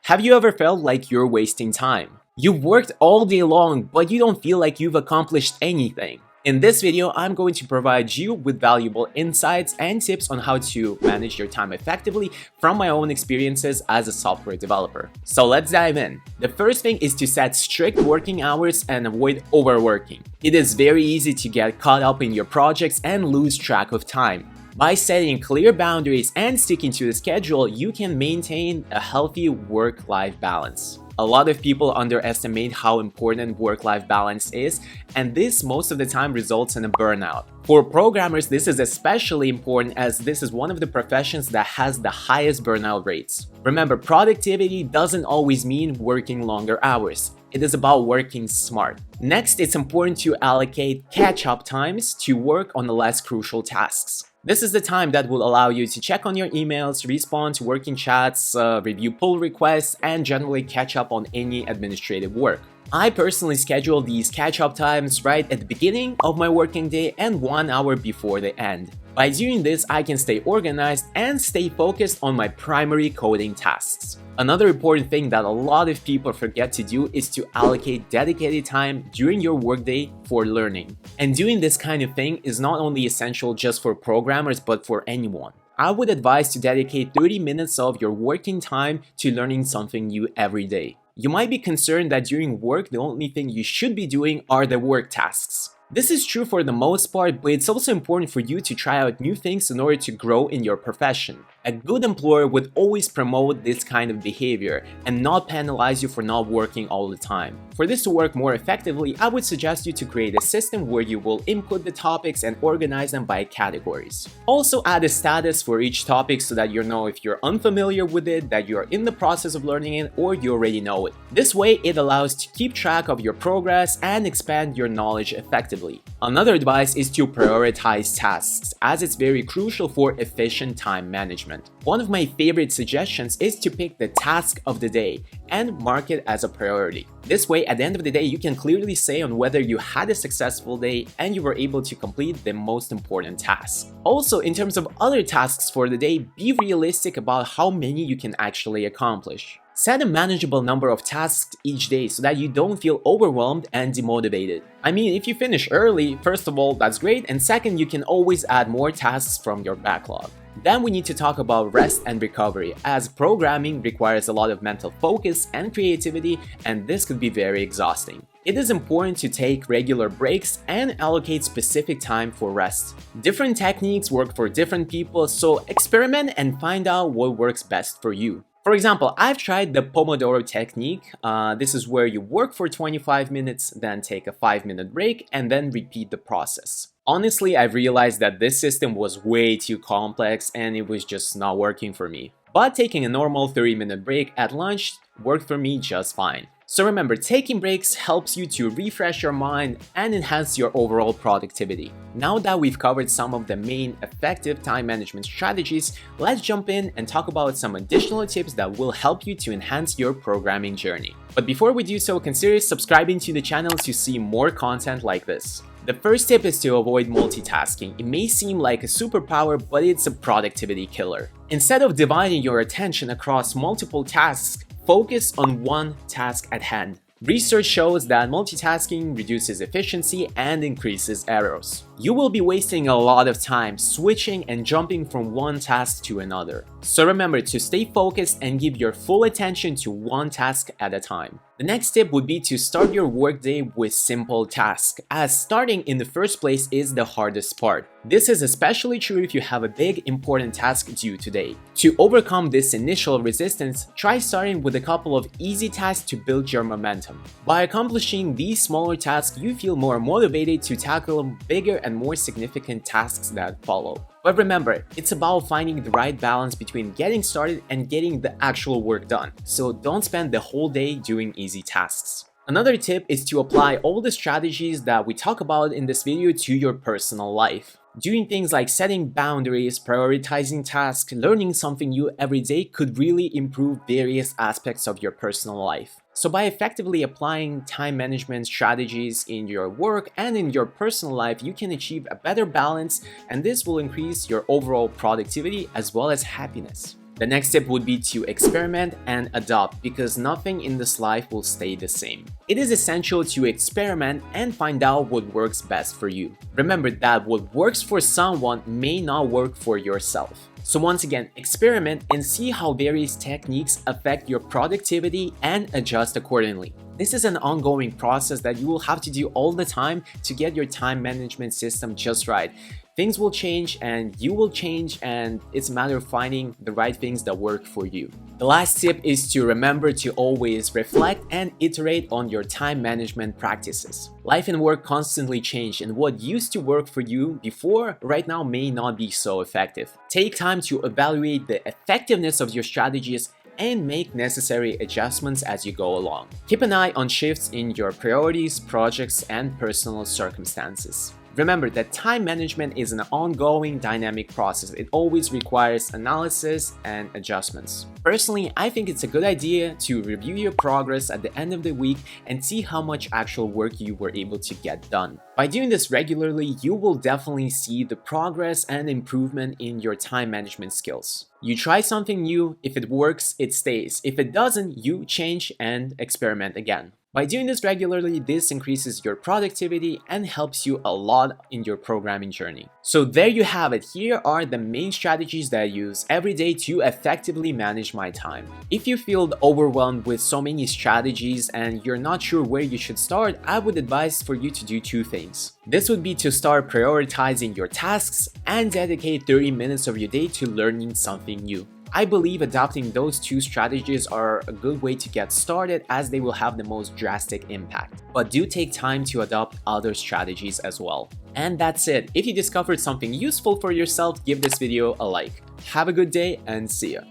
Have you ever felt like you're wasting time? You've worked all day long, but you don't feel like you've accomplished anything. In this video, I'm going to provide you with valuable insights and tips on how to manage your time effectively from my own experiences as a software developer. So let's dive in. The first thing is to set strict working hours and avoid overworking. It is very easy to get caught up in your projects and lose track of time. By setting clear boundaries and sticking to the schedule, you can maintain a healthy work-life balance. A lot of people underestimate how important work-life balance is, and this most of the time results in a burnout. For programmers, this is especially important as this is one of the professions that has the highest burnout rates. Remember, productivity doesn't always mean working longer hours. It is about working smart. Next, it's important to allocate catch-up times to work on the less crucial tasks. This is the time that will allow you to check on your emails, respond to working chats, review pull requests, and generally catch up on any administrative work. I personally schedule these catch-up times right at the beginning of my working day and 1 hour before the end. By doing this, I can stay organized and stay focused on my primary coding tasks. Another important thing that a lot of people forget to do is to allocate dedicated time during your workday for learning. And doing this kind of thing is not only essential just for programmers but for anyone. I would advise to dedicate 30 minutes of your working time to learning something new every day. You might be concerned that during work, the only thing you should be doing are the work tasks. This is true for the most part, but it's also important for you to try out new things in order to grow in your profession. A good employer would always promote this kind of behavior and not penalize you for not working all the time. For this to work more effectively, I would suggest you to create a system where you will input the topics and organize them by categories. Also add a status for each topic so that you know if you're unfamiliar with it, that you're in the process of learning it, or you already know it. This way, it allows to keep track of your progress and expand your knowledge effectively. Another advice is to prioritize tasks, as it's very crucial for efficient time management. One of my favorite suggestions is to pick the task of the day and mark it as a priority. This way, at the end of the day, you can clearly say on whether you had a successful day and you were able to complete the most important tasks. Also, in terms of other tasks for the day, be realistic about how many you can actually accomplish. Set a manageable number of tasks each day so that you don't feel overwhelmed and demotivated. I mean, if you finish early, first of all, that's great, and second, you can always add more tasks from your backlog. Then we need to talk about rest and recovery, as programming requires a lot of mental focus and creativity, and this could be very exhausting. It is important to take regular breaks and allocate specific time for rest. Different techniques work for different people, so experiment and find out what works best for you. For example, I've tried the Pomodoro technique. This is where you work for 25 minutes, then take a 5-minute break, and then repeat the process. Honestly, I've realized that this system was way too complex and it was just not working for me. But taking a normal 30-minute break at lunch worked for me just fine. So remember, taking breaks helps you to refresh your mind and enhance your overall productivity. Now that we've covered some of the main effective time management strategies, let's jump in and talk about some additional tips that will help you to enhance your programming journey. But before we do so, consider subscribing to the channel to see more content like this. The first tip is to avoid multitasking. It may seem like a superpower, but it's a productivity killer. Instead of dividing your attention across multiple tasks, focus on one task at hand. Research shows that multitasking reduces efficiency and increases errors. You will be wasting a lot of time switching and jumping from one task to another. So remember to stay focused and give your full attention to one task at a time. The next tip would be to start your workday with simple tasks, as starting in the first place is the hardest part. This is especially true if you have a big important task due today. To overcome this initial resistance, try starting with a couple of easy tasks to build your momentum. By accomplishing these smaller tasks, you feel more motivated to tackle bigger and more significant tasks that follow. But remember, it's about finding the right balance between getting started and getting the actual work done. So don't spend the whole day doing easy tasks. Another tip is to apply all the strategies that we talk about in this video to your personal life. Doing things like setting boundaries, prioritizing tasks, learning something new every day could really improve various aspects of your personal life. So by effectively applying time management strategies in your work and in your personal life, you can achieve a better balance, and this will increase your overall productivity as well as happiness. The next tip would be to experiment and adopt, because nothing in this life will stay the same. It is essential to experiment and find out what works best for you. Remember that what works for someone may not work for yourself. So once again, experiment and see how various techniques affect your productivity and adjust accordingly. This is an ongoing process that you will have to do all the time to get your time management system just right. Things will change and you will change, and it's a matter of finding the right things that work for you. The last tip is to remember to always reflect and iterate on your time management practices. Life and work constantly change, and what used to work for you before right now may not be so effective. Take time to evaluate the effectiveness of your strategies and make necessary adjustments as you go along. Keep an eye on shifts in your priorities, projects, and personal circumstances. Remember that time management is an ongoing dynamic process. It always requires analysis and adjustments. Personally, I think it's a good idea to review your progress at the end of the week and see how much actual work you were able to get done. By doing this regularly, you will definitely see the progress and improvement in your time management skills. You try something new, if it works, it stays. If it doesn't, you change and experiment again. By doing this regularly, this increases your productivity and helps you a lot in your programming journey. So there you have it. Here are the main strategies that I use every day to effectively manage my time. If you feel overwhelmed with so many strategies and you're not sure where you should start, I would advise for you to do two things. This would be to start prioritizing your tasks and dedicate 30 minutes of your day to learning something new. I believe adopting those two strategies are a good way to get started, as they will have the most drastic impact. But do take time to adopt other strategies as well. And that's it. If you discovered something useful for yourself, give this video a like. Have a good day and see ya.